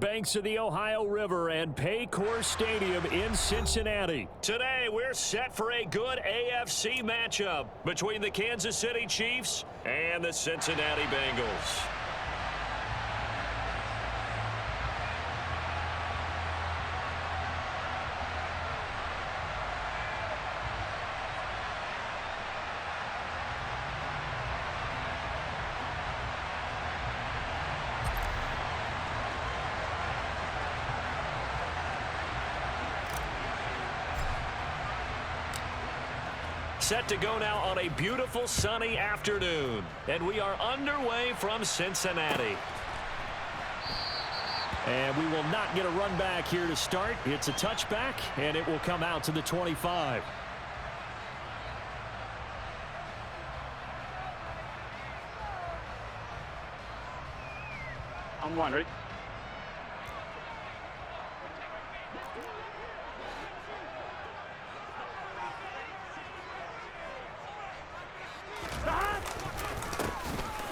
banks of the Ohio River and Paycor Stadium in Cincinnati. Today, we're set for a good AFC matchup between the Kansas City Chiefs and the Cincinnati Bengals. Set to go now on a beautiful sunny afternoon. And we are underway from Cincinnati. And we will not get a run back here to start. It's a touchback, and it will come out to the 25. I'm one, ready?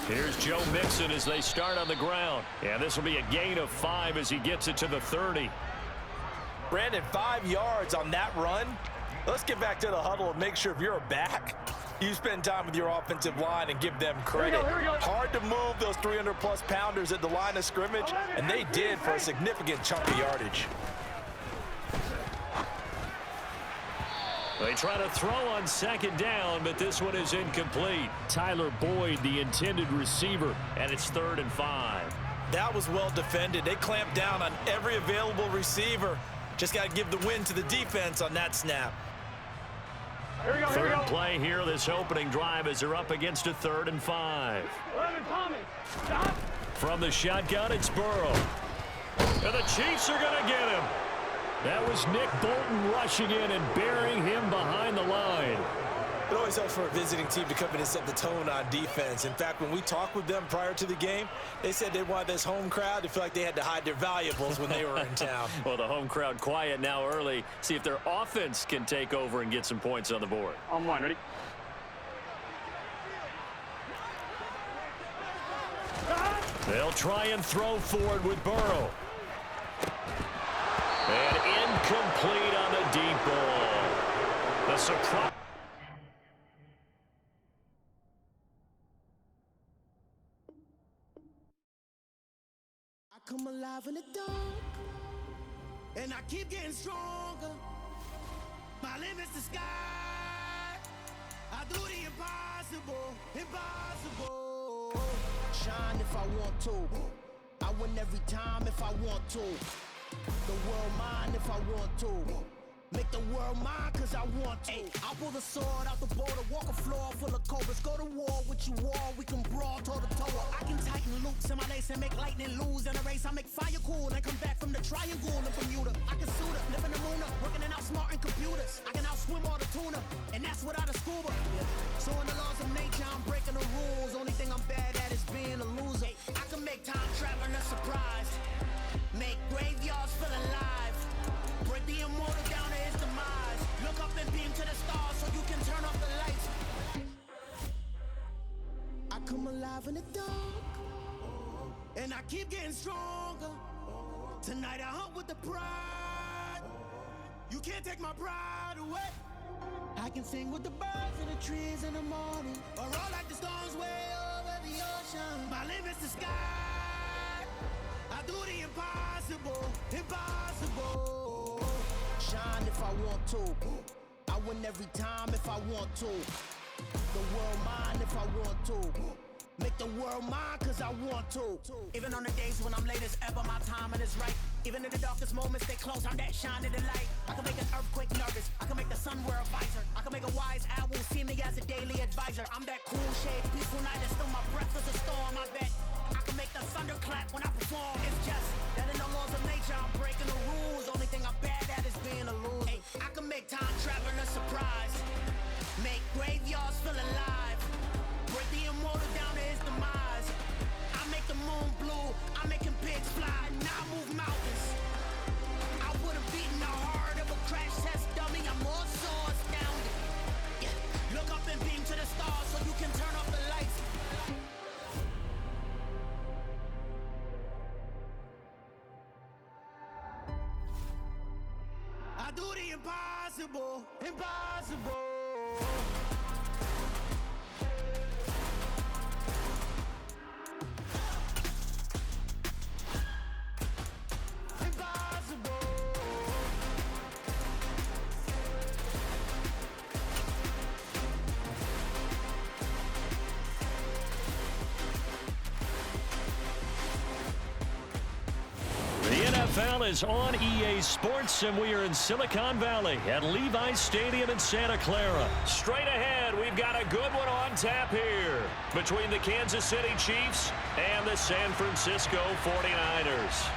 Here's Joe Mixon as they start on the ground. And this will be a gain of 5 as he gets it to the 30. Brandon, 5 yards on that run. Let's get back to the huddle and make sure if you're back, you spend time with your offensive line and give them credit. Here we go. Hard to move those 300-plus pounders at the line of scrimmage, and they did for a significant chunk of yardage. They try to throw on second down, but this one is incomplete. Tyler Boyd, the intended receiver, and it's 3rd and 5. That was well defended. They clamped down on every available receiver. Just got to give the win to the defense on that snap. Here we go. Third play here, this opening drive as they're up against a 3rd and 5. 11, Tommy. Stop. From the shotgun, it's Burrow. And the Chiefs are going to get him. That was Nick Bolton rushing in and burying him behind the line. It always helps for a visiting team to come in and set the tone on defense. In fact, when we talked with them prior to the game, they said they wanted this home crowd to feel like they had to hide their valuables when they were in town. Well, the home crowd quiet now early. See if their offense can take over and get some points on the board. I'm one, ready? They'll try and throw forward with Burrow. And incomplete on the deep ball. The surprise. I come alive in the dark, and I keep getting stronger. My limit's the sky. I do the impossible, impossible. Shine if I want to. I win every time if I want to. The world mine if I want to. Make the world mine cause I want to. I pull the sword out the border, walk a floor full of cobras. Go to war with you all, we can brawl toe to toe. I can tighten loops in my lace and make lightning lose in a race. I make fire cool and come back from the triangle in Bermuda. I can suit up, live in the moon up, working and outsmarting computers. I can outswim all the tuna, and that's without a scuba. So in the laws of nature, I'm breaking the rules. Only thing I'm bad at is being a loser. I can make time traveling a surprise. Make graveyards feel alive. Break the immortal down to his demise. Look up and beam to the stars so you can turn off the lights. I come alive in the dark, and I keep getting stronger. Tonight I hunt with the pride. You can't take my pride away. I can sing with the birds and the trees in the morning, or roll like the storms way over the ocean. My limit's the sky. I do the impossible, impossible. Shine if I want to. I win every time if I want to. The world mine if I want to. Make the world mine cause I want to. Even on the days when I'm late as ever, my timing is right. Even in the darkest moments, stay close, I'm that shine in the light. I can make an earthquake nervous, I can make the sun wear a visor. I can make a wise owl see me as a daily advisor. I'm that cool shade, peaceful night, and still my breath is a storm, I bet. I can make the thunder clap when I perform. It's just that in the laws of nature, I'm breaking the rules. Only thing I'm bad at is being a loser. I can make time traveling a surprise. Make graveyards feel alive. Break the immortal down to his demise. I make the moon blue. I'm making pigs fly. Now I move mountains. I would have beaten the heart of a crash test dummy. I'm more so astounded. Yeah. Look up and beam to the stars so you can turn off the lights. do the impossible, impossible. NFL is on EA Sports, and we are in Silicon Valley at Levi's Stadium in Santa Clara. Straight ahead, we've got a good one on tap here between the Kansas City Chiefs and the San Francisco 49ers.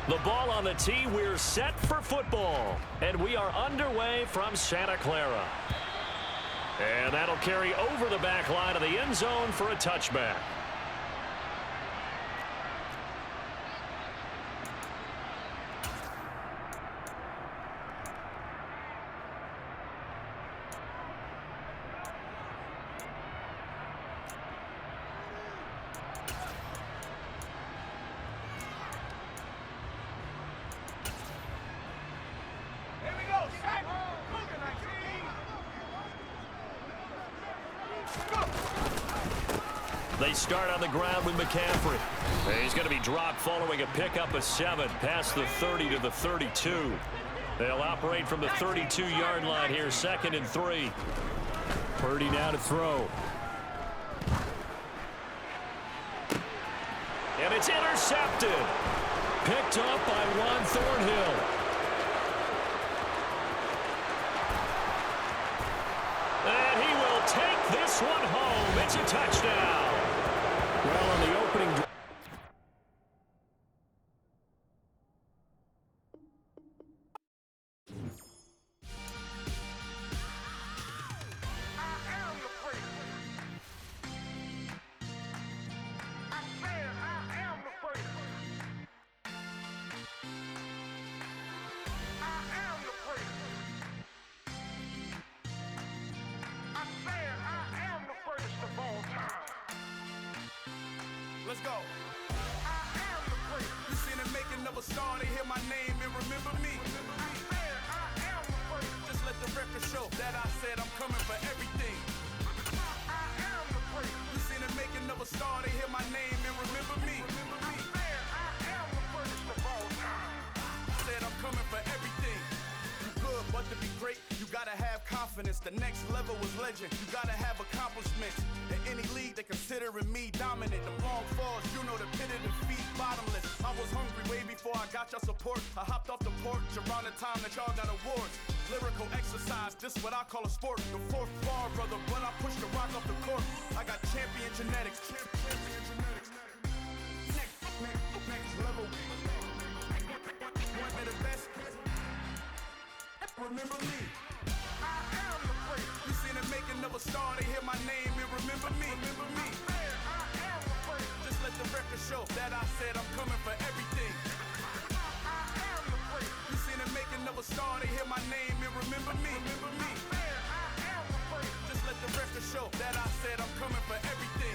The ball on the tee, we're set for football. And we are underway from Santa Clara. And that'll carry over the back line of the end zone for a touchback. They start on the ground with McCaffrey. He's going to be dropped following a pickup of 7 past the 30 to the 32. They'll operate from the 32-yard line here, 2nd and 3. Purdy now to throw. And it's intercepted. Picked up by Juan Thornhill. And he will take this one home. It's a touchdown. Well, on the opening drive. Let's go. I am the great. You seen the making of a star, they hear my name and remember me. I am the great. Just let the record show that I said I'm coming for everything. I am the great. You seen the making of a star, they hear my name and remember me. I am the greatest of all time. I said I'm coming for everything. You good, but to be great, you gotta have confidence. The next level was legend. You gotta have accomplishments. In any league, they considering me dominant. The long falls, you know the pit of defeat, bottomless. I was hungry way before I got your support. I hopped off the porch around the time that y'all got awards. Lyrical exercise, this what I call a sport. The 4th bar, brother, when I push the rock off the court. I got champion genetics. Next level. One of the best. Remember me. I am the great. You seen the making of a star, they hear my name and remember me. Remember me. I am the great. Just let the record show that I said I'm coming for everything. I am the great. You seen the making of a star, they hear my name and remember me. Remember me. I am the great. Just let the record show that I said I'm coming for everything.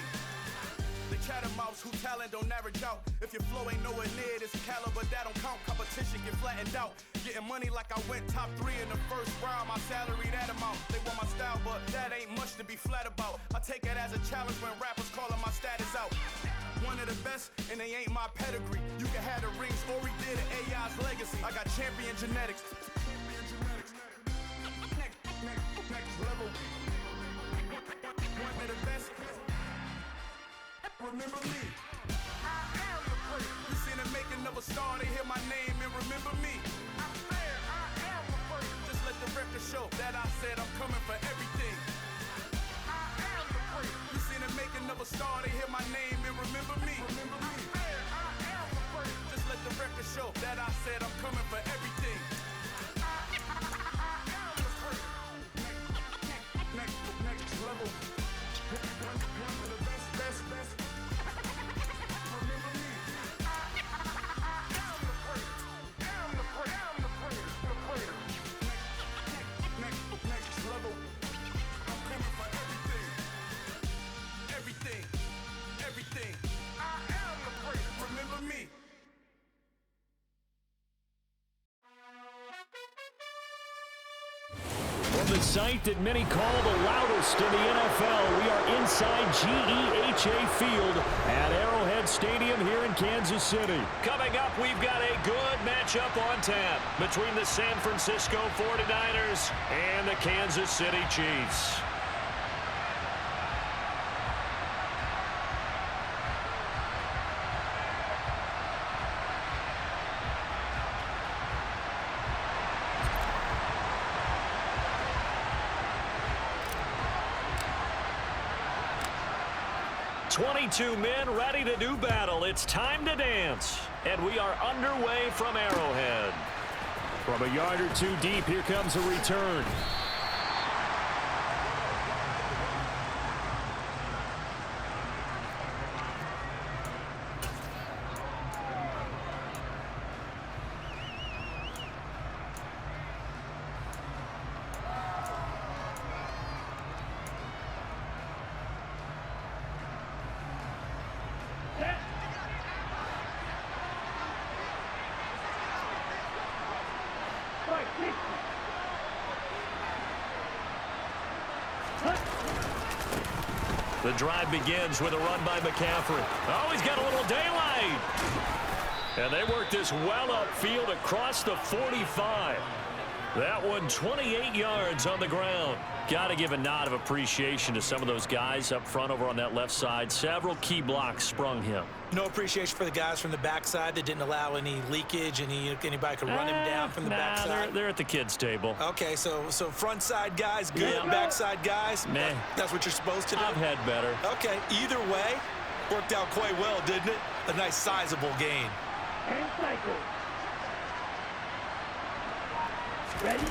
The catamounts who talent don't average out. If your flow ain't nowhere near this caliber, that don't count. Competition get flattened out. Getting money like I went top 3 in the first round. My salary that amount. They want my style, but that ain't much to be flat about. I take it as a challenge when rappers calling my status out. One of the best, and they ain't my pedigree. You can have the rings, or we did it, AI's legacy. I got champion genetics. Next level. One of the best. Remember me. I am the great. You seen the making of a star, they hear my name and remember me. I am the great. Just let the record show that I said I'm coming for everything. I am the great. You seen the making of a star, they hear my name and remember me. Remember me. I am the great. Just let the record show that I said I'm coming for everything. I am the great. Next level. One of the sight that many call the loudest in the NFL. We are inside GEHA Field at Arrowhead Stadium here in Kansas City. Coming up, we've got a good matchup on tap between the San Francisco 49ers and the Kansas City Chiefs. Two men ready to do battle. It's time to dance. And we are underway from Arrowhead. From a yard or two deep, here comes a return. The drive begins with a run by McCaffrey. Oh, he's got a little daylight. And they work this well upfield across the 45. That one 28 yards on the ground. Got to give a nod of appreciation to some of those guys up front over on that left side. Several key blocks sprung him. No appreciation for the guys from the backside that didn't allow any leakage, and anybody could run him down from the backside. They're at the kids' table. Okay, so front side guys good, backside guys, man, that's what you're supposed to do? I've had better. Okay, either way, worked out quite well, didn't it? A nice sizable gain. And cycle. Ready?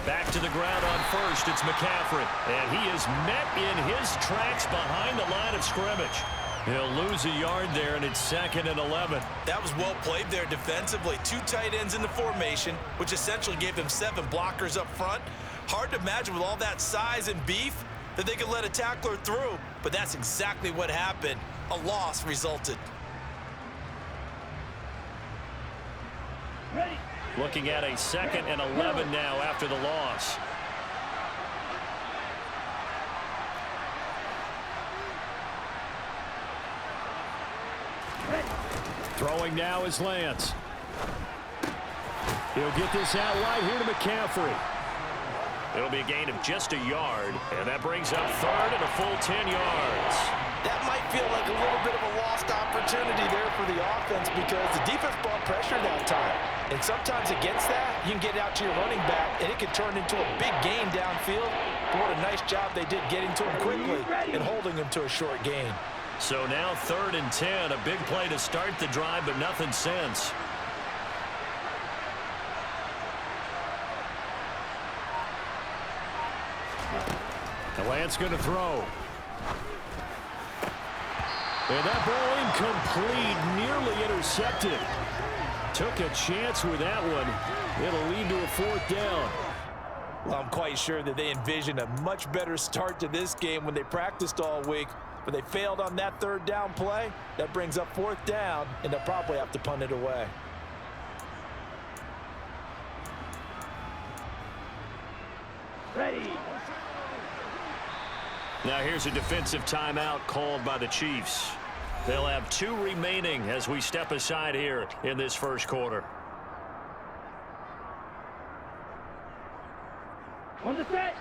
Back to the ground on first. It's McCaffrey. And he is met in his tracks behind the line of scrimmage. He'll lose a yard there, and it's 2nd and 11. That was well played there defensively. 2 tight ends in the formation, which essentially gave them 7 blockers up front. Hard to imagine with all that size and beef that they could let a tackler through, but that's exactly what happened. A loss resulted. Ready? Looking at a 2nd and 11 now after the loss. Throwing now is Lance. He'll get this out wide here to McCaffrey. It'll be a gain of just a yard, and that brings up 3rd and a full 10 yards. That might feel like a little bit of a lost opportunity there for the offense because the defense brought pressure that time. And sometimes against that, you can get out to your running back, and it can turn into a big gain downfield. But what a nice job they did getting to him quickly and holding him to a short gain. So now 3rd and 10, a big play to start the drive, but nothing since. The Lance going to throw. And that ball incomplete, nearly intercepted. Took a chance with that one. It'll lead to a 4th down. Well, I'm quite sure that they envisioned a much better start to this game when they practiced all week, but they failed on that 3rd down play. That brings up 4th down, and they'll probably have to punt it away. Ready? Now here's a defensive timeout called by the Chiefs. They'll have 2 remaining as we step aside here in this first quarter. On the set.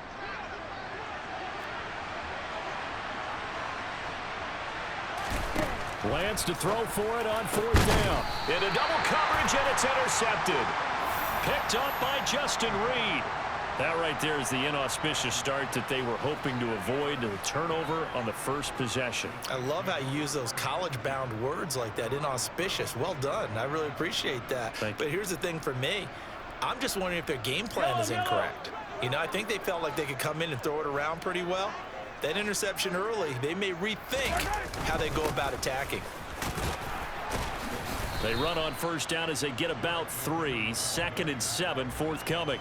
Lance to throw for it on 4th down. Into double coverage, and it's intercepted. Picked up by Justin Reed. That right there is the inauspicious start that they were hoping to avoid, the turnover on the first possession. I love how you use those college-bound words like that, inauspicious. Well done. I really appreciate that. But here's the thing for me. I'm just wondering if their game plan is incorrect. You know, I think they felt like they could come in and throw it around pretty well. That interception early, they may rethink how they go about attacking. They run on 1st down as they get about 3. 2nd and 7 forthcoming.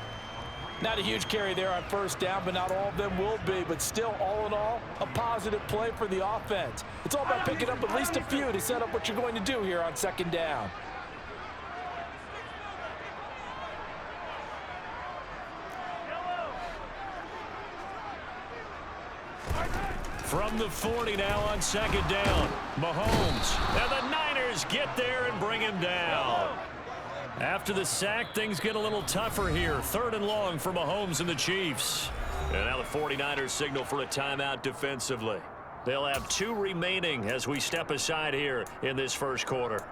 Not a huge carry there on 1st down, but not all of them will be. But still, all in all, a positive play for the offense. It's all about picking up at least a few to set up what you're going to do here on 2nd down. From the 40 now on second down. Mahomes. And the Niners get there and bring him down. After the sack, things get a little tougher here. Third and long for Mahomes and the Chiefs. And now the 49ers signal for a timeout defensively. They'll have 2 remaining as we step aside here in this first quarter.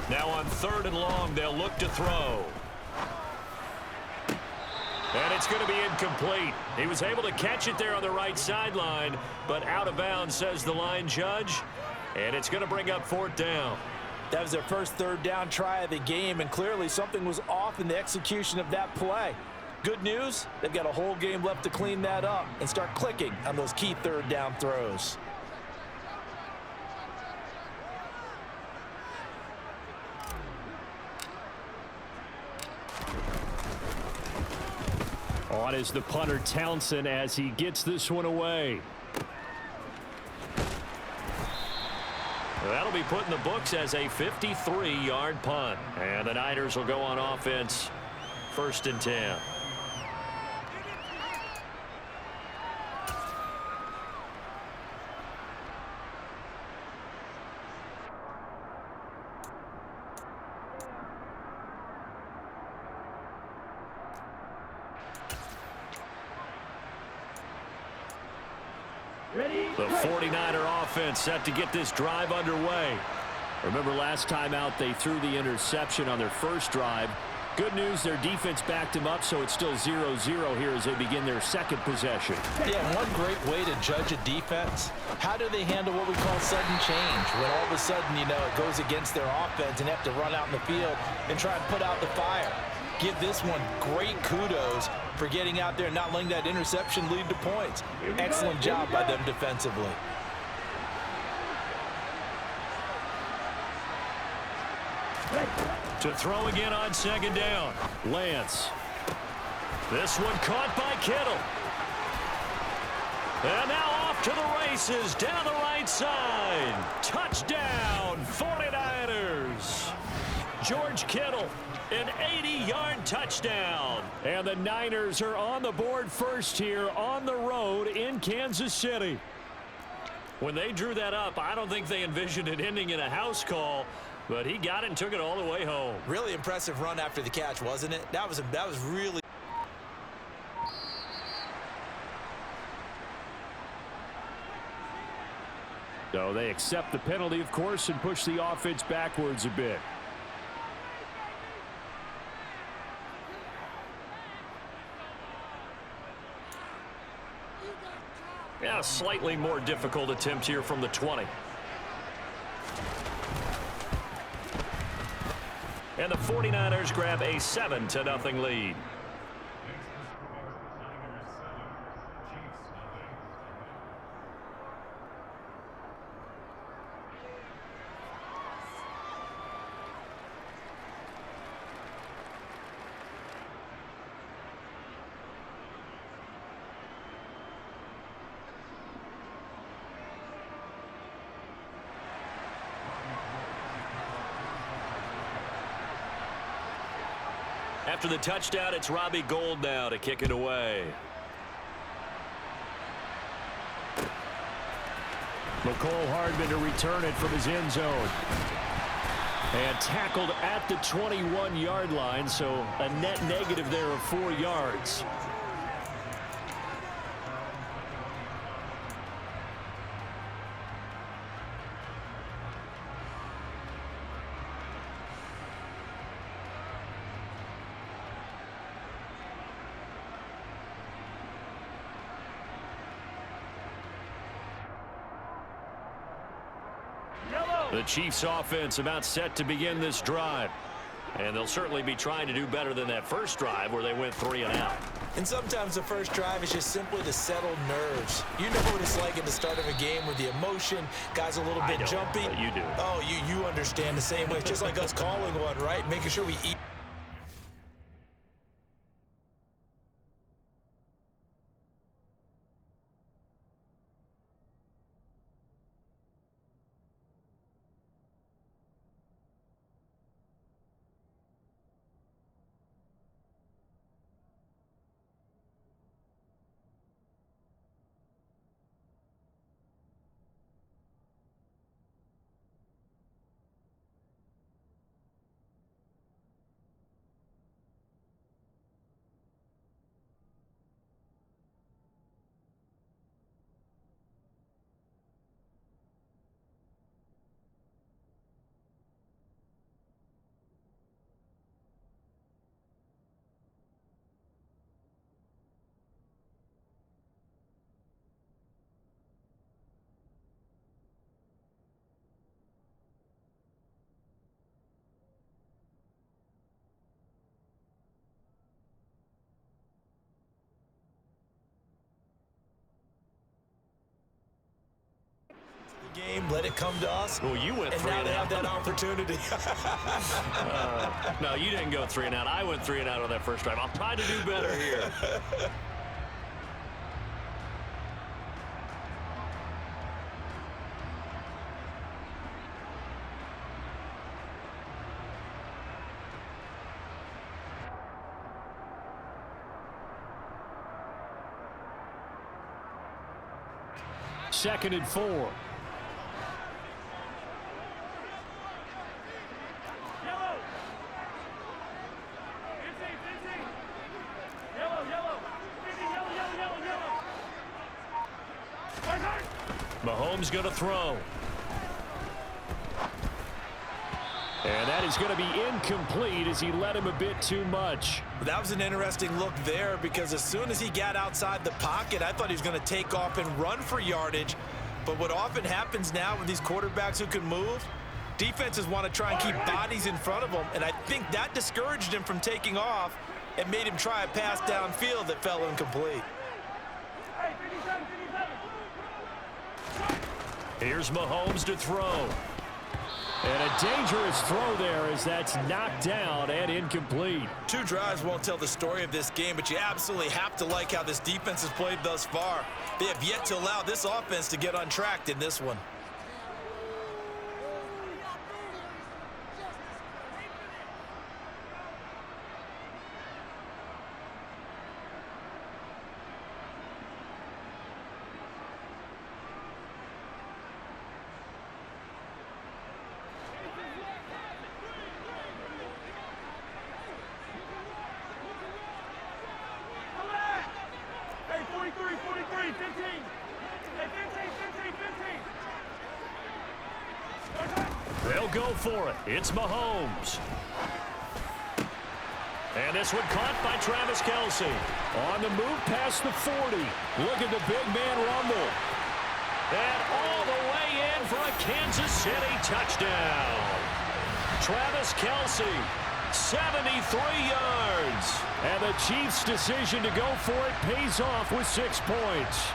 Now on third and long, they'll look to throw. And it's going to be incomplete. He was able to catch it there on the right sideline, but out of bounds, says the line judge. And it's going to bring up fourth down. That was their first third down try of the game, and clearly something was off in the execution of that play. Good news, they've got a whole game left to clean that up and start clicking on those key third down throws. On is the punter Townsend as he gets this one away. That'll be put in the books as a 53-yard punt. And the Niners will go on offense, 1st and 10. The 49er offense set to get this drive underway. Remember last time out they threw the interception on their first drive. Good news, their defense backed them up, so it's still 0-0 here as they begin their second possession. Yeah, one great way to judge a defense, how do they handle what we call sudden change? When all of a sudden, you know, it goes against their offense and they have to run out in the field and try and put out the fire. Give this one great kudos for getting out there and not letting that interception lead to points. Excellent job by them defensively. To throw again on second down. Lance. This one caught by Kittle. And now off to the races down the right side. Touchdown, 49ers. George Kittle, an 80-yard touchdown. And the Niners are on the board first here on the road in Kansas City. When they drew that up, I don't think they envisioned it ending in a house call. But he got it and took it all the way home. Really impressive run after the catch, wasn't it? That was really. So they accept the penalty, of course, and push the offense backwards a bit. Yeah, a slightly more difficult attempt here from the 20. And the 49ers grab a 7-0 lead. After the touchdown, it's Robbie Gould now to kick it away. McCole Hardman to return it from his end zone. And tackled at the 21-yard line, so a net negative there of 4 yards. The Chiefs offense about set to begin this drive. And they'll certainly be trying to do better than that first drive where they went 3 and out. And sometimes the first drive is just simply to settle nerves. You know what it's like at the start of a game with the emotion, guys a little bit jumpy. You do. Oh, you understand the same way. It's just like us calling one, right? Making sure we eat. Game, let it come to us. Well, you went and 3 now and they out. have that opportunity. No, you didn't go 3 and out. I went 3 and out on that first drive. I'll try to do better here. Second and 4. Yellow. Mahomes going to throw. And that is going to be incomplete as he led him a bit too much. That was an interesting look there because as soon as he got outside the pocket, I thought he was going to take off and run for yardage. But what often happens now with these quarterbacks who can move, defenses want to try and keep bodies in front of them, and I think that discouraged him from taking off and made him try a pass downfield that fell incomplete. Here's Mahomes to throw. And a dangerous throw there as that's knocked down and incomplete. 2 drives won't tell the story of this game, but you absolutely have to like how this defense has played thus far. They have yet to allow this offense to get untracked in this one. They'll go for it. It's Mahomes. And this one caught by Travis Kelce. On the move past the 40. Look at the big man rumble. And all the way in for a Kansas City touchdown. Travis Kelce, 73 yards. And the Chiefs' decision to go for it pays off with 6 points.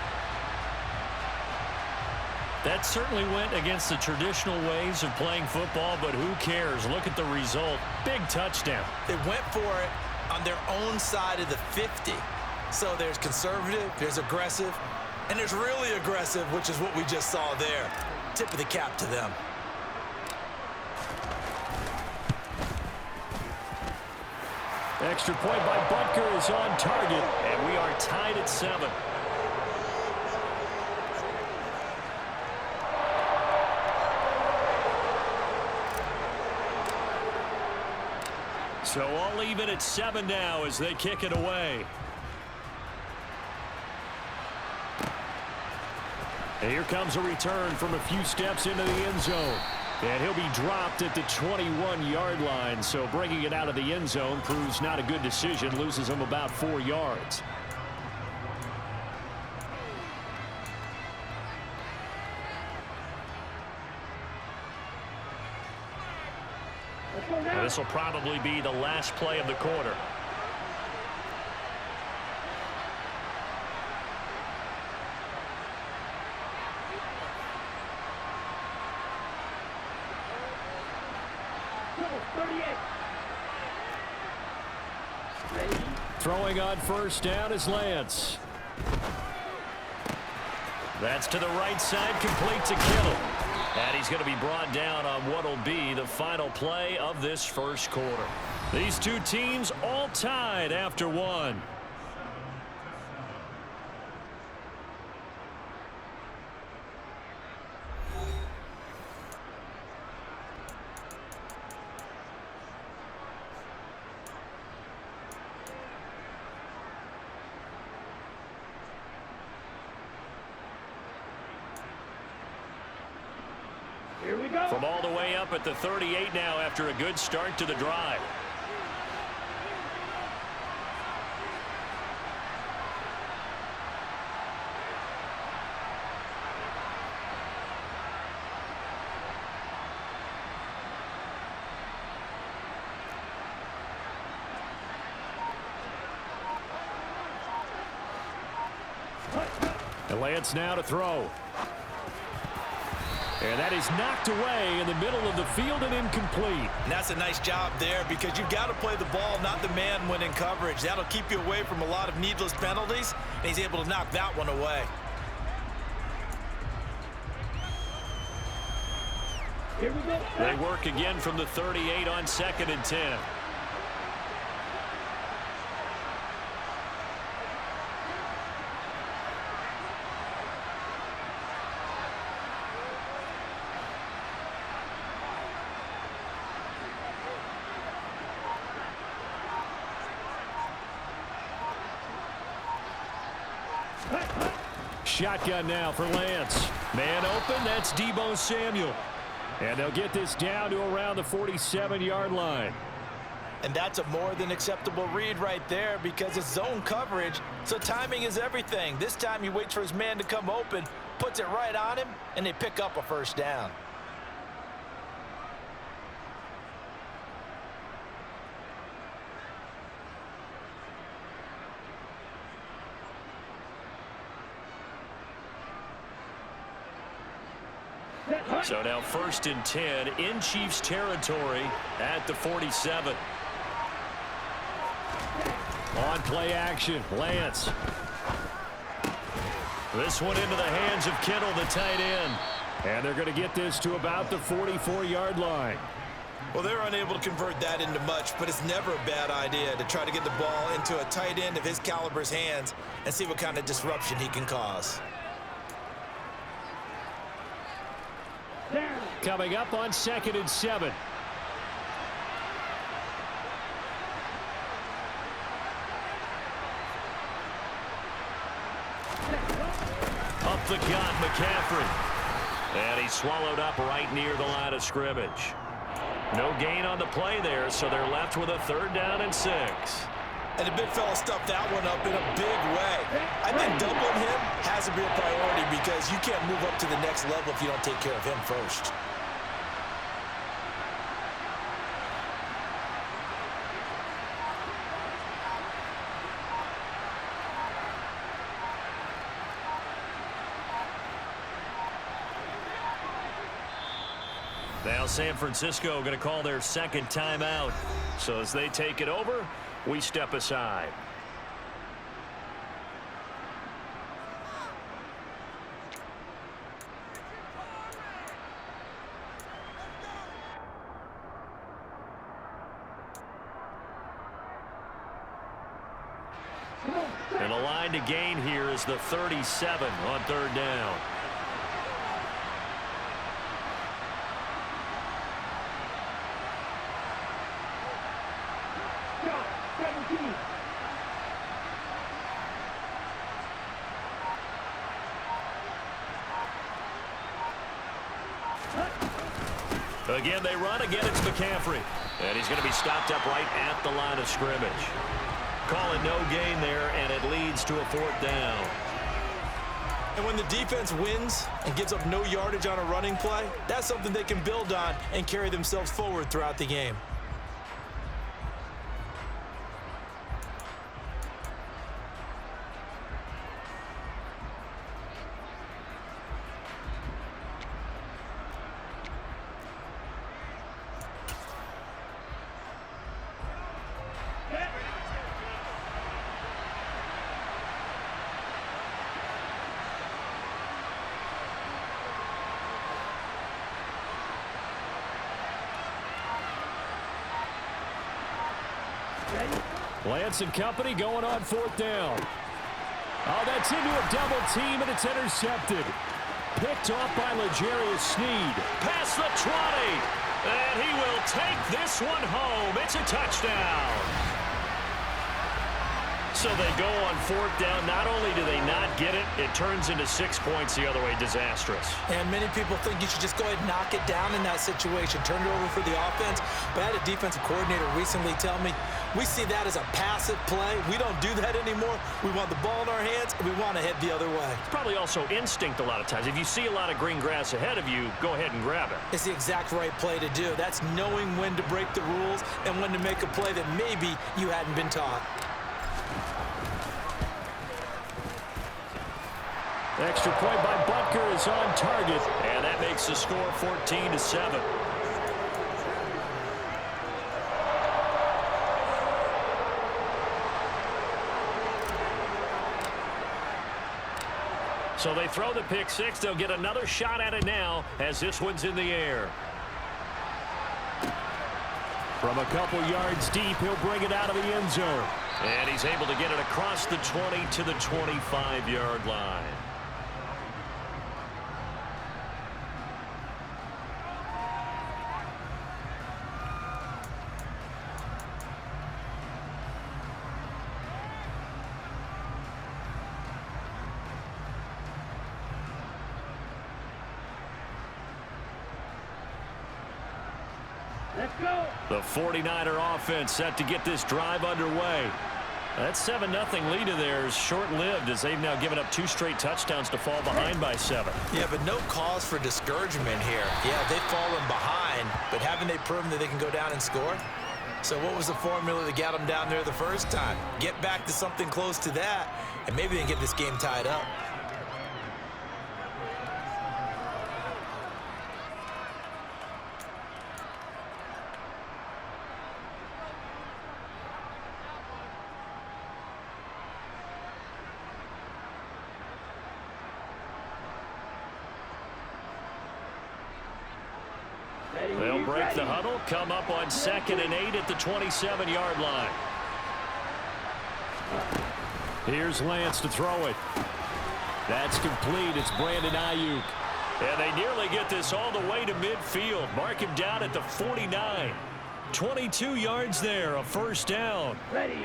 That certainly went against the traditional ways of playing football, but who cares? Look at the result. Big touchdown. They went for it on their own side of the 50. So there's conservative, there's aggressive, and there's really aggressive, which is what we just saw there. Tip of the cap to them. Extra point by Butker is on target, and we are tied at 7. So all even at 7 now as they kick it away. And here comes a return from a few steps into the end zone. And he'll be dropped at the 21-yard line. So bringing it out of the end zone proves not a good decision. Loses him about 4 yards. And this will probably be the last play of the quarter. 38. Ready. Throwing on first down is Lance. That's to the right side, complete to Kittle. And he's going to be brought down on what will be the final play of this first quarter. These two teams all tied after one. Here we go. From all the way up at the 38 now after a good start to the drive. And Lance now to throw. And that is knocked away in the middle of the field and incomplete. And that's a nice job there because you've got to play the ball, not the man when in coverage. That'll keep you away from a lot of needless penalties, and he's able to knock that one away. Here we go. They work again from the 38 on 2nd and 10. Shotgun now for Lance. Man open, that's Deebo Samuel. And they'll get this down to around the 47-yard line. And that's a more than acceptable read right there because it's zone coverage, so timing is everything. This time he waits for his man to come open, puts it right on him, and they pick up a first down. So now 1st and 10 in Chiefs territory at the 47. On play action, Lance. This one into the hands of Kittle, the tight end. And they're going to get this to about the 44-yard line. Well, they're unable to convert that into much, but it's never a bad idea to try to get the ball into a tight end of his caliber's hands and see what kind of disruption he can cause. Coming up on 2nd and 7. Up the gut, McCaffrey. And he's swallowed up right near the line of scrimmage. No gain on the play there, so they're left with a 3rd down and 6. And the big fella stuffed that one up in a big way. I think doubling him has to be a priority because you can't move up to the next level if you don't take care of him first. Now San Francisco going to call their 2nd timeout. So as they take it over, we step aside. And the line to gain here is the 37 on 3rd down. Again, they run. Again, it's McCaffrey. And he's going to be stopped up right at the line of scrimmage. Calling no gain there, and it leads to a 4th down. And when the defense wins and gives up no yardage on a running play, that's something they can build on and carry themselves forward throughout the game. Lance and company going on 4th down. Oh, that's into a double team, and it's intercepted. Picked off by L'Jarius Sneed. Past the 20. And he will take this one home. It's a touchdown. So they go on 4th down. Not only do they not get it, it turns into 6 points the other way. Disastrous. And many people think you should just go ahead and knock it down in that situation. Turn it over for the offense. But I had a defensive coordinator recently tell me, we see that as a passive play. We don't do that anymore. We want the ball in our hands, and we want to head the other way. It's probably also instinct a lot of times. If you see a lot of green grass ahead of you, go ahead and grab it. It's the exact right play to do. That's knowing when to break the rules and when to make a play that maybe you hadn't been taught. Extra point by Butker is on target, and that makes the score 14-7. So they throw the pick six. They'll get another shot at it now as this one's in the air. From a couple yards deep, he'll bring it out of the end zone. And he's able to get it across the 20 to the 25-yard line. Let's go. The 49er offense set to get this drive underway. That 7-0 lead of theirs short-lived as they've now given up 2 straight touchdowns to fall behind by 7. Yeah, but no cause for discouragement here. Yeah, they've fallen behind, but haven't they proven that they can go down and score? So what was the formula that got them down there the first time? Get back to something close to that, and maybe they can get this game tied up. They'll break the huddle, come up on 2nd and 8 at the 27-yard line. Here's Lance to throw it. That's complete. It's Brandon Ayuk. And they nearly get this all the way to midfield. Mark him down at the 49. 22 yards there, a first down. Ready.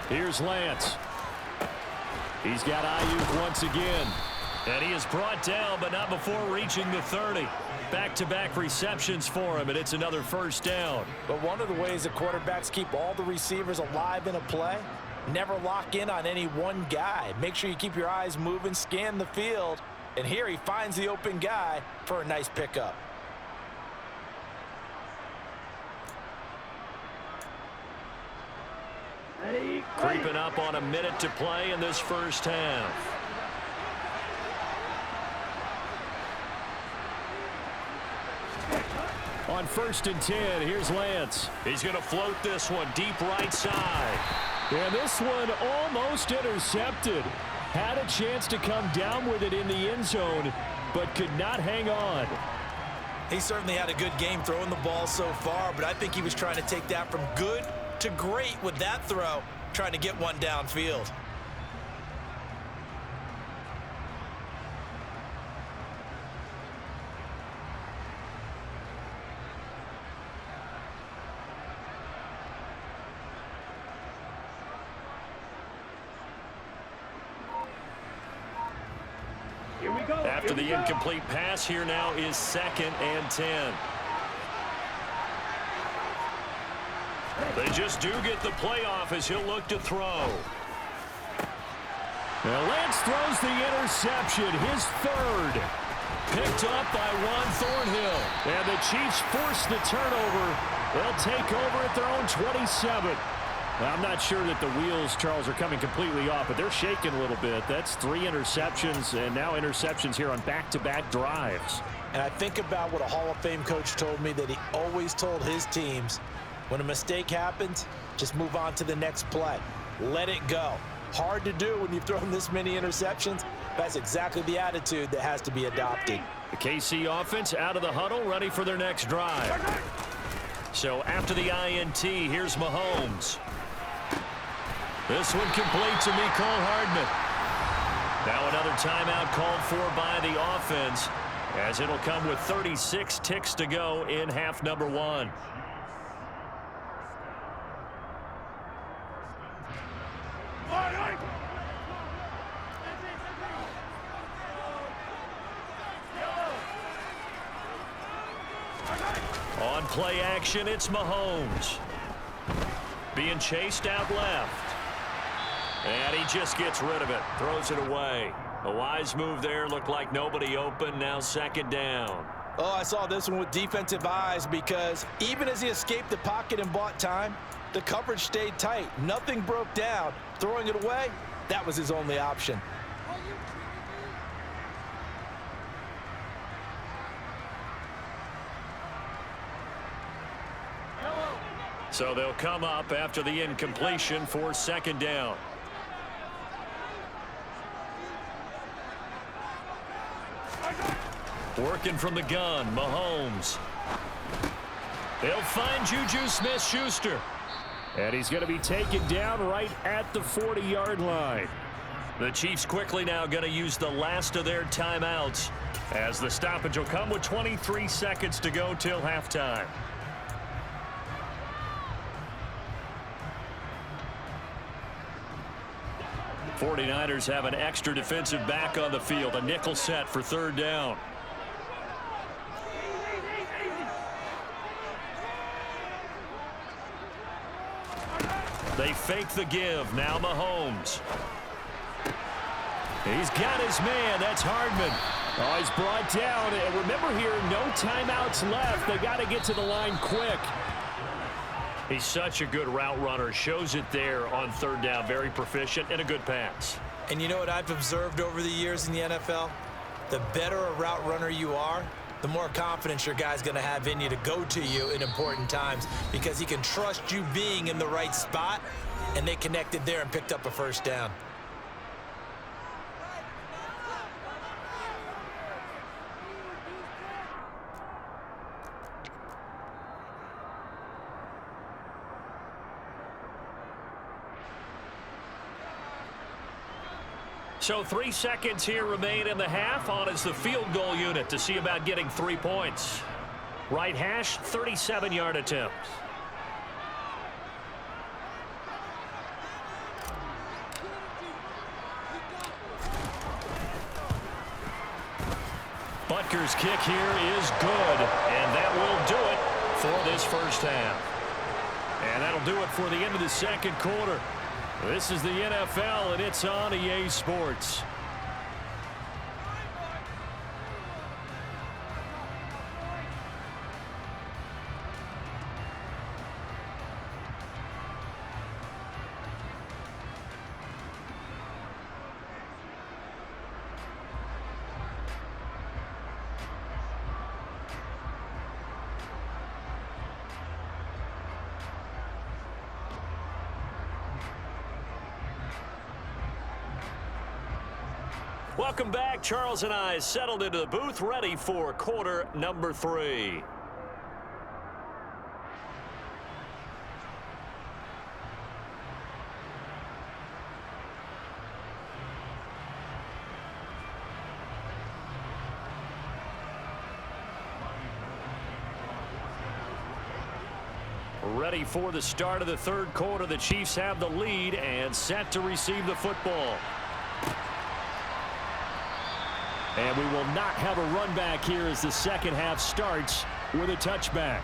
Here's Lance. He's got Ayuk once again. And he is brought down, but not before reaching the 30. Back-to-back receptions for him, and it's another first down. But one of the ways that quarterbacks keep all the receivers alive in a play, never lock in on any one guy. Make sure you keep your eyes moving, scan the field. And here he finds the open guy for a nice pickup. Ready. Creeping up on a minute to play in this first half. On 1st and 10, here's Lance. He's going to float this one deep right side. And this one almost intercepted. Had a chance to come down with it in the end zone, but could not hang on. He certainly had a good game throwing the ball so far, but I think he was trying to take that from good to great with that throw, trying to get one downfield. Here we go. After the incomplete pass, here now is 2nd and 10. They just do get the playoff as he'll look to throw. Now Lance throws the interception, his 3rd. Picked up by Ron Thornhill. And the Chiefs force the turnover. They'll take over at their own 27. Well, I'm not sure that the wheels, Charles, are coming completely off, but they're shaking a little bit. That's 3 interceptions, and now interceptions here on back-to-back drives. And I think about what a Hall of Fame coach told me, that he always told his teams, when a mistake happens, just move on to the next play. Let it go. Hard to do when you've thrown this many interceptions, That's exactly the attitude that has to be adopted. The KC offense out of the huddle, ready for their next drive. So after the INT, here's Mahomes. This one complete to Mecole Hardman. Now another timeout called for by the offense, as it'll come with 36 ticks to go in half number 1. On play action, it's Mahomes. Being chased out left. And he just gets rid of it. Throws it away. A wise move there. Looked like nobody open. Now second down. Oh, I saw this one with defensive eyes because even as he escaped the pocket and bought time, the coverage stayed tight. Nothing broke down. Throwing it away, that was his only option. So they'll come up after the incompletion for second down. Working from the gun, Mahomes. They'll find Juju Smith-Schuster. And he's going to be taken down right at the 40-yard line. The Chiefs quickly now going to use the last of their timeouts, as the stoppage will come with 23 seconds to go till halftime. The 49ers have an extra defensive back on the field, a nickel set for third down. They fake the give. Now Mahomes. He's got his man. That's Hardman. Oh, he's brought down. And remember here, no timeouts left. They got to get to the line quick. He's such a good route runner. Shows it there on third down. Very proficient and a good pass. And you know what I've observed over the years in the NFL? The better a route runner you are, the more confidence your guy's going to have in you to go to you in important times, because he can trust you being in the right spot, and they connected there and picked up a first down. So 3 seconds here remain in the half. On is the field goal unit to see about getting 3 points. Right hash, 37-yard attempt. Butker's kick here is good, and that will do it for this first half. And that'll do it for the end of the second quarter. This is the NFL, and it's on EA Sports. Welcome back. Charles and I settled into the booth, ready for quarter number 3. Ready for the start of the third quarter. The Chiefs have the lead and set to receive the football. And we will not have a run back here as the second half starts with a touchback.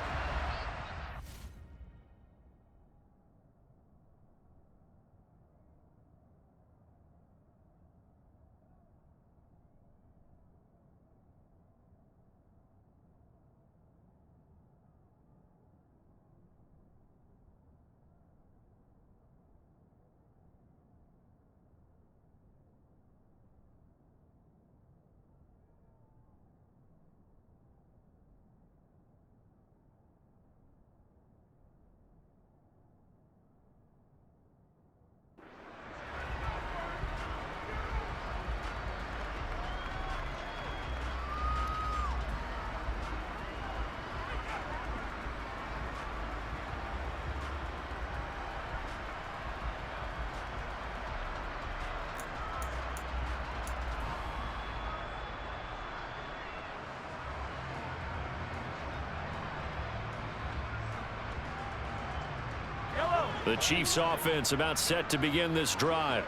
The Chiefs offense about set to begin this drive.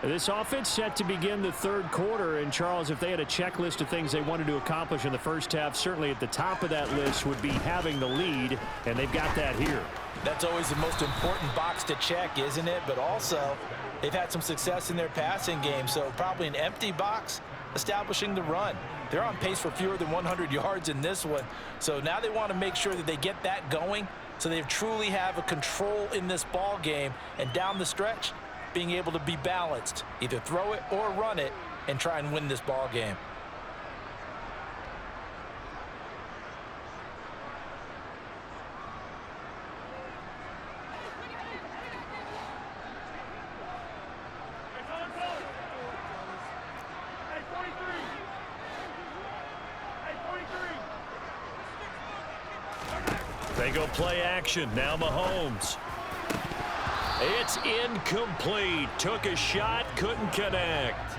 This offense set to begin the third quarter. And, Charles, if they had a checklist of things they wanted to accomplish in the first half, certainly at the top of that list would be having the lead, and they've got that here. That's always the most important box to check, isn't it? But also, they've had some success in their passing game, so probably an empty box establishing the run. They're on pace for fewer than 100 yards in this one, so now they want to make sure that they get that going so they truly have a control in this ball game, and down the stretch, being able to be balanced, either throw it or run it, and try and win this ball game. They go play action. Now Mahomes. It's incomplete. Took a shot, couldn't connect.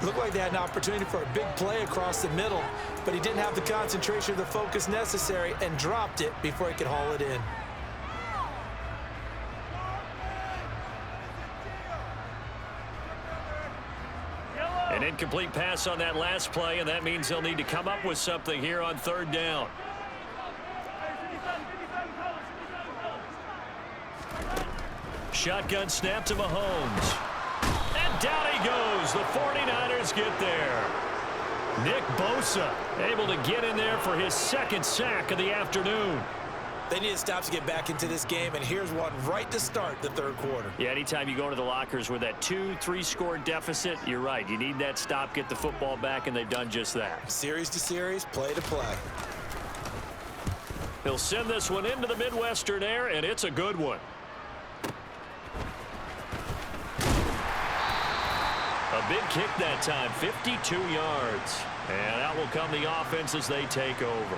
Looked like they had an opportunity for a big play across the middle, but he didn't have the concentration or the focus necessary and dropped it before he could haul it in. An incomplete pass on that last play, and that means they'll need to come up with something here on third down. Shotgun snap to Mahomes. And down he goes. The 49ers get there. Nick Bosa able to get in there for his second sack of the afternoon. They need to stop to get back into this game, and here's one right to start the third quarter. Yeah, anytime you go to the lockers with that 2-3 score deficit, you're right. You need that stop, get the football back, and they've done just that. Series to series, play to play. He'll send this one into the Midwestern air, and it's a good one. A big kick that time, 52 yards. And out will come the offense as they take over.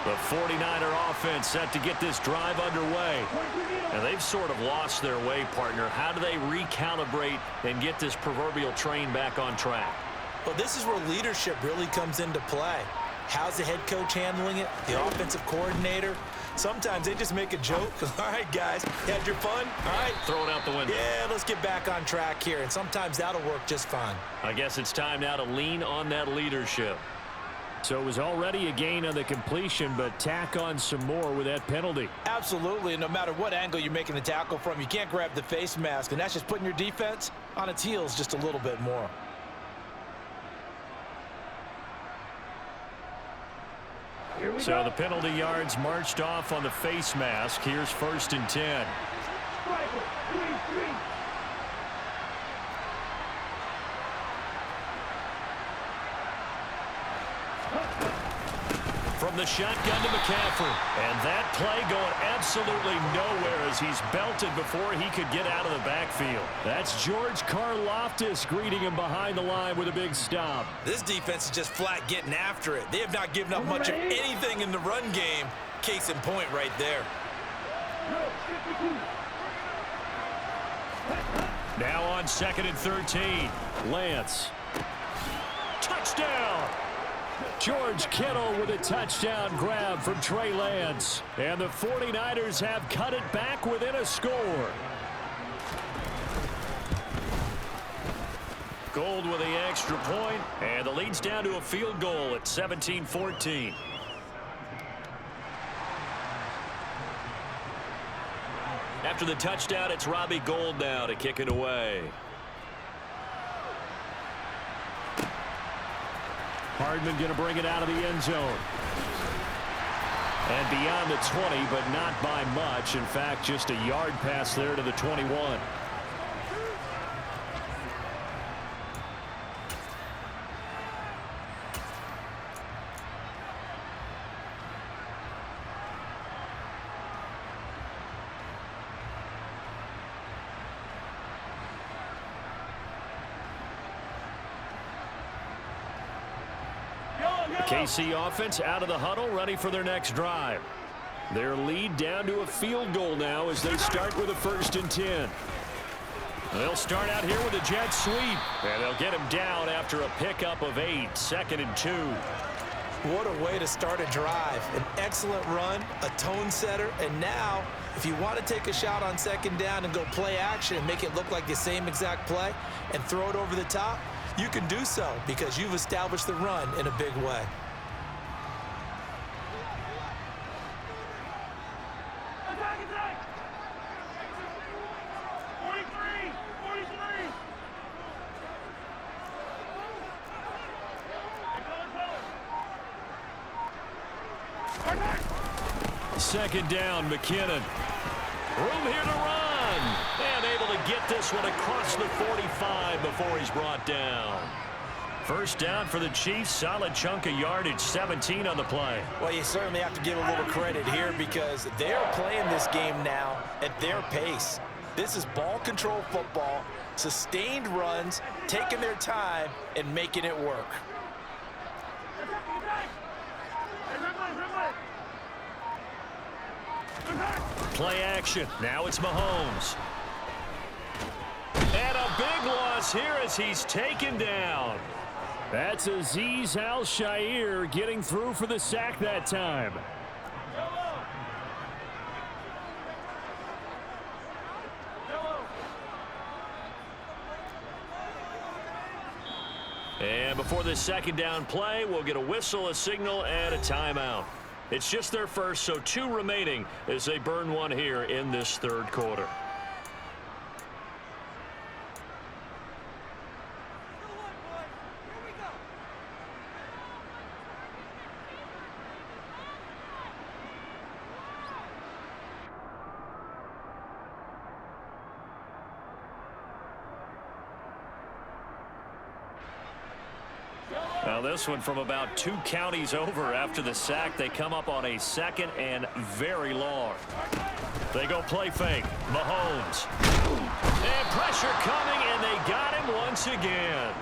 The 49er offense set to get this drive underway. And they've sort of lost their way, partner. How do they recalibrate and get this proverbial train back on track? Well, this is where leadership really comes into play. How's the head coach handling it? The offensive coordinator? Sometimes they just make a joke. All right, guys, you had your fun? All right. Throw it out the window. Yeah, let's get back on track here. And sometimes that'll work just fine. I guess it's time now to lean on that leadership. So it was already a gain on the completion, but tack on some more with that penalty. Absolutely, and no matter what angle you're making the tackle from, you can't grab the face mask, and that's just putting your defense on its heels just a little bit more. So the penalty yards marched off on the face mask. Here's 1st and 10. From the shotgun to McCaffrey. And that play going absolutely nowhere as he's belted before he could get out of the backfield. That's George Karlaftis greeting him behind the line with a big stop. This defense is just flat getting after it. They have not given up much of anything in the run game. Case in point right there. Now on 2nd and 13. Lance. Touchdown! George Kittle with a touchdown grab from Trey Lance. And the 49ers have cut it back within a score. Gold with the extra point, and the lead's down to a field goal at 17-14. After the touchdown, it's Robbie Gould now to kick it away. Hardman going to bring it out of the end zone. And beyond the 20, but not by much. In fact, just a yard pass there to the 21. KC offense out of the huddle, ready for their next drive. Their lead down to a field goal now as they start with a 1st and 10. They'll start out here with a jet sweep, and they'll get him down after a pickup of 8, 2nd and 2. What a way to start a drive. An excellent run, a tone setter, and now if you want to take a shot on 2nd down and go play action and make it look like the same exact play and throw it over the top, you can do so because you've established the run in a big way. Second down, McKinnon. Room here to run. And able to get this one across the 45 before he's brought down. First down for the Chiefs. Solid chunk of yardage, 17 on the play. Well, you certainly have to give a little credit here because they're playing this game now at their pace. This is ball control football, sustained runs, taking their time and making it work. Play action. Now it's Mahomes. And a big loss here as he's taken down. That's Azeez Al-Shaair getting through for the sack that time. And before this 2nd down play, we'll get a whistle, a signal, and a timeout. It's just their first, so 2 remaining as they burn one here in this 3rd quarter. Now this one from about 2 counties over after the sack. They come up on a 2nd and very long. They go play fake. Mahomes. And pressure coming, and they got him once again.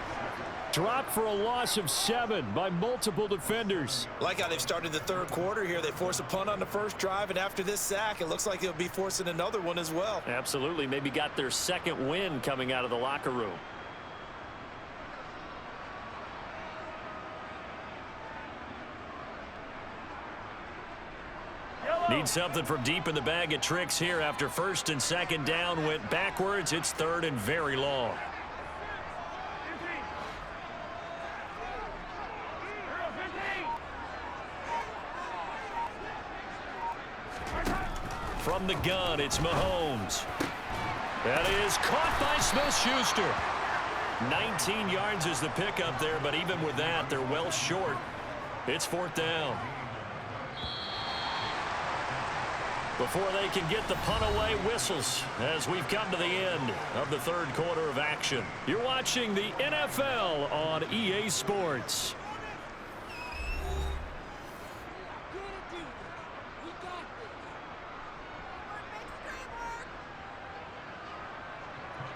Dropped for a loss of 7 by multiple defenders. Like how they've started the 3rd quarter here. They force a punt on the first drive, and after this sack, it looks like they'll be forcing another one as well. Absolutely. Maybe got their 2nd win coming out of the locker room. Need something from deep in the bag of tricks here after 1st and 2nd down went backwards. It's 3rd and very long. From the gun, it's Mahomes. That is caught by Smith-Schuster. 19 yards is the pickup there, but even with that, they're well short. It's 4th down. Before they can get the punt away, whistles as we've come to the end of the 3rd quarter of action. You're watching the NFL on EA Sports.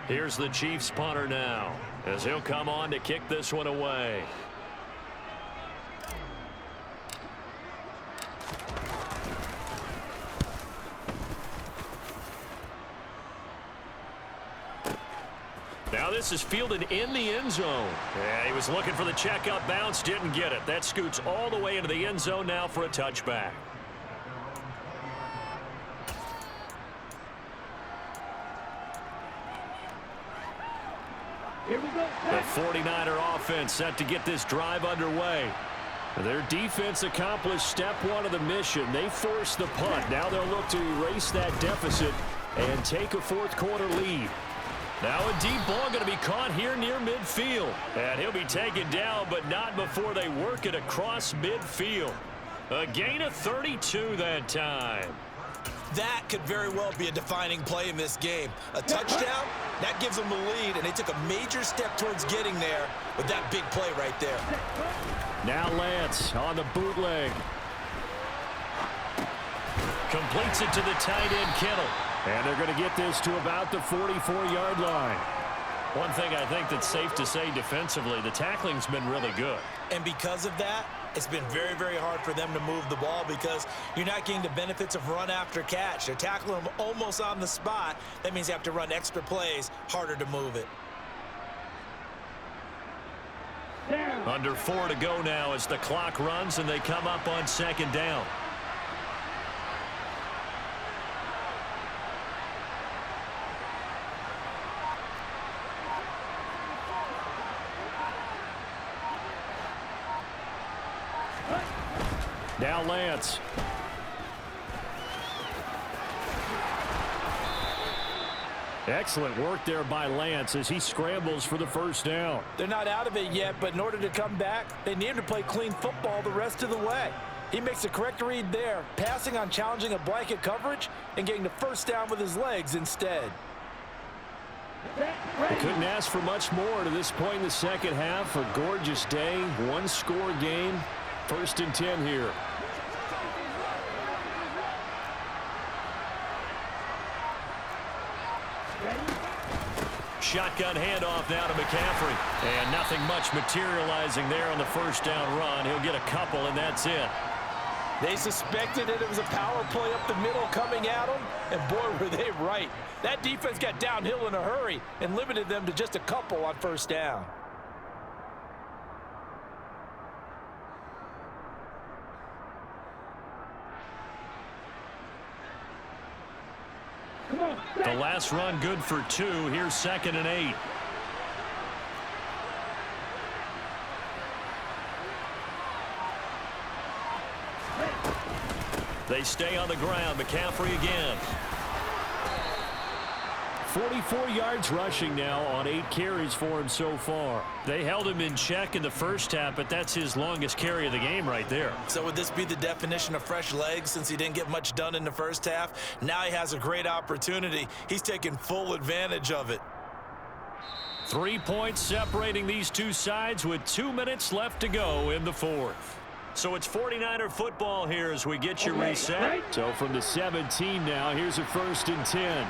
Here's the Chiefs punter now as he'll come on to kick this one away. Now this is fielded in the end zone. Yeah, he was looking for the checkup bounce, didn't get it. That scoots all the way into the end zone now for a touchback. Here we go. The 49er offense set to get this drive underway. Their defense accomplished step 1 of the mission. They forced the punt. Now they'll look to erase that deficit and take a 4th quarter lead. Now a deep ball going to be caught here near midfield. And he'll be taken down, but not before they work it across midfield. A gain of 32 that time. That could very well be a defining play in this game. A touchdown, that gives them the lead, and they took a major step towards getting there with that big play right there. Now Lance on the bootleg. Completes it to the tight end, Kittle. And they're going to get this to about the 44-yard line. One thing I think that's safe to say defensively, the tackling's been really good. And because of that, it's been very, very hard for them to move the ball because you're not getting the benefits of run after catch. They're tackling them almost on the spot. That means you have to run extra plays, harder to move it. Under 4 to go now as the clock runs and they come up on second down. Now Lance. Excellent work there by Lance as he scrambles for the first down. They're not out of it yet, but in order to come back, they need to play clean football the rest of the way. He makes a correct read there, passing on challenging a blanket coverage and getting the first down with his legs instead. They couldn't ask for much more to this point in the second half. A gorgeous day, one-score game. 1st and 10 here. Shotgun handoff now to McCaffrey. And nothing much materializing there on the first down run. He'll get a couple, and that's it. They suspected it was a power play up the middle coming at them, and boy, were they right. That defense got downhill in a hurry and limited them to just a couple on first down. The last run good for 2. Here's 2nd and 8. They stay on the ground. McCaffrey again. 44 yards rushing now on 8 carries for him so far. They held him in check in the first half, but that's his longest carry of the game right there. So would this be the definition of fresh legs since he didn't get much done in the first half? Now he has a great opportunity. He's taking full advantage of it. 3 points separating these two sides with 2 minutes left to go in the fourth. So it's 49er football here as we get you reset. So from the 17 now, here's a 1st and 10.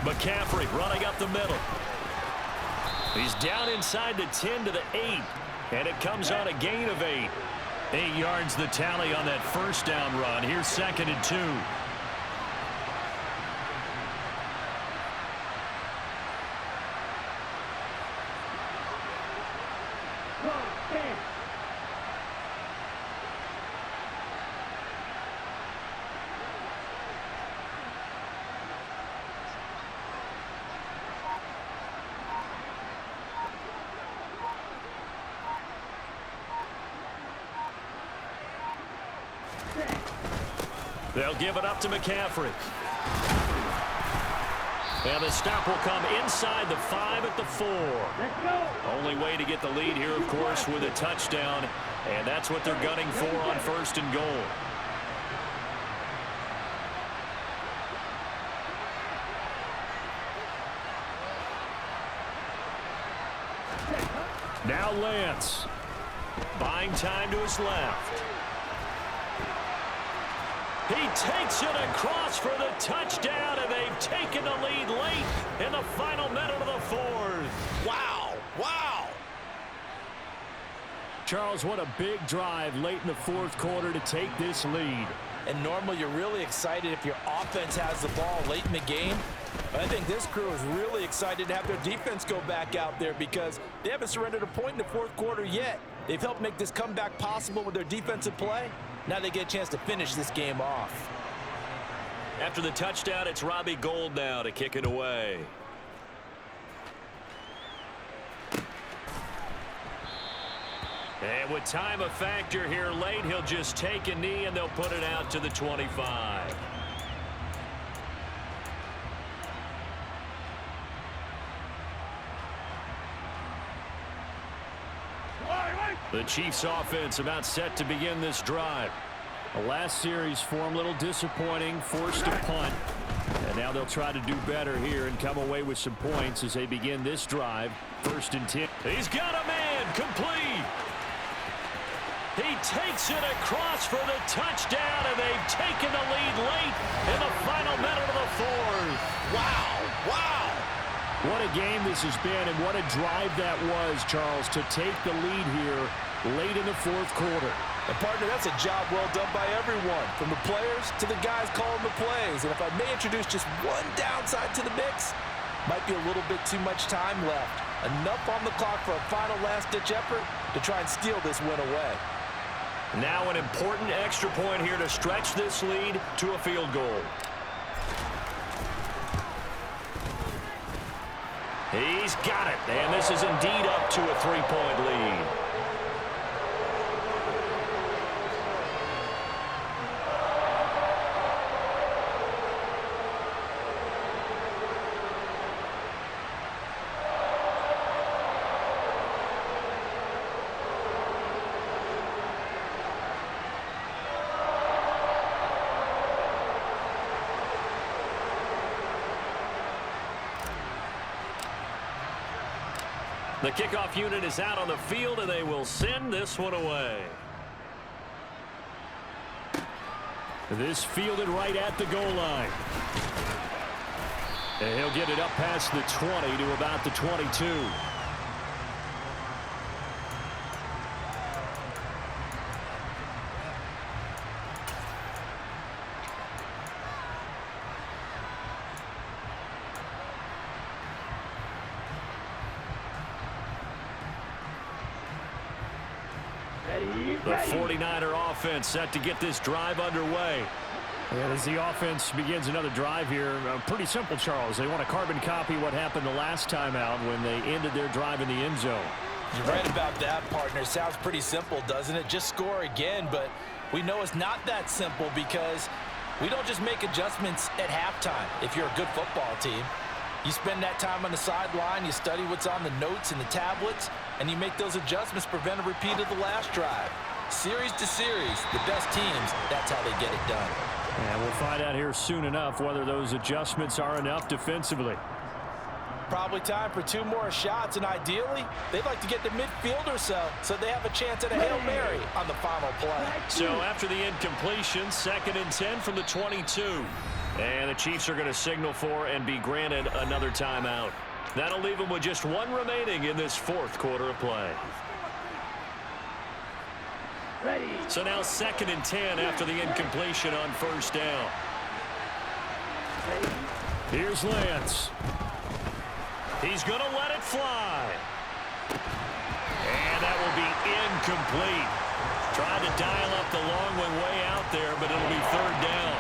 McCaffrey running up the middle. He's down inside the 10 to the 8. And it comes on a gain of 8. 8 yards the tally on that first down run. Here's 2nd and 2. They'll give it up to McCaffrey. And the stop will come inside the 5 at the 4. Let's go. Only way to get the lead here, of course, with a touchdown. And that's what they're gunning for on 1st and goal. Now Lance. Buying time to his left. He takes it across for the touchdown, and they've taken the lead late in the final minute of the fourth. Wow. Wow. Charles, what a big drive late in the fourth quarter to take this lead. And normally you're really excited if your offense has the ball late in the game. But I think this crew is really excited to have their defense go back out there because they haven't surrendered a point in the fourth quarter yet. They've helped make this comeback possible with their defensive play. Now they get a chance to finish this game off. After the touchdown, it's Robbie Gould now to kick it away. And with time a factor here late, he'll just take a knee and they'll put it out to the 25. The Chiefs offense about set to begin this drive. The last series for him, a little disappointing, forced to punt. And now they'll try to do better here and come away with some points as they begin this drive. 1st and 10. He's got a man, complete. He takes it across for the touchdown, and they've taken the lead late in the final minute of the fourth. Wow. What a game this has been, and what a drive that was, Charles, to take the lead here late in the fourth quarter. And, partner, that's a job well done by everyone, from the players to the guys calling the plays. And if I may introduce just one downside to the mix, might be a little bit too much time left. Enough on the clock for a final last-ditch effort to try and steal this win away. Now an important extra point here to stretch this lead to a field goal. He's got it, and this is indeed up to a 3-point lead. The kickoff unit is out on the field, and they will send this one away. This fielded right at the goal line. And he'll get it up past the 20 to about the 22. The 49er offense set to get this drive underway. And as the offense begins another drive here, pretty simple, Charles. They want to carbon copy what happened the last time out when they ended their drive in the end zone. You're right about that, partner. Sounds pretty simple, doesn't it? Just score again, but we know it's not that simple because we don't just make adjustments at halftime if you're a good football team. You spend that time on the sideline, you study what's on the notes and the tablets, and you make those adjustments, prevent a repeat of the last drive. Series to series, the best teams, that's how they get it done. And we'll find out here soon enough whether those adjustments are enough defensively. Probably time for 2 more shots, and ideally, they'd like to get to midfield or so they have a chance at a Hail Mary on the final play. So after the incompletion, 2nd and 10 from the 22. And the Chiefs are going to signal for and be granted another timeout. That'll leave them with just 1 remaining in this fourth quarter of play. So now 2nd and 10 after the incompletion on 1st down. Here's Lance. He's going to let it fly. And that will be incomplete. Tried to dial up the long one way out there, but it'll be 3rd down.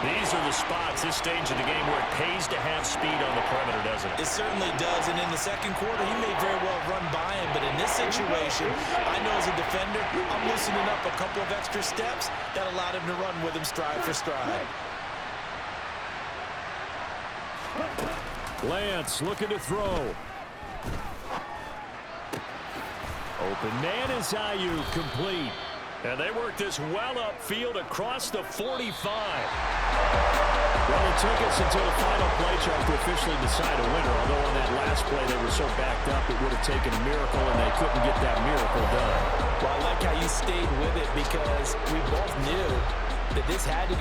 These are the spots, this stage of the game, where it pays to have speed on the perimeter, doesn't it? It certainly does, and in the second quarter, he may very well run by him, but in this situation, I know as a defender, I'm loosening up a couple of extra steps that allowed him to run with him stride for stride. Lance looking to throw. Open man is Ayuk, complete. And they work this well upfield across the 45. Well, it took us until the final play, Charles, to officially decide a winner. Although on that last play they were so backed up, it would have taken a miracle, and they couldn't get that miracle done. Well, I like how you stayed with it because we both knew that this had to go.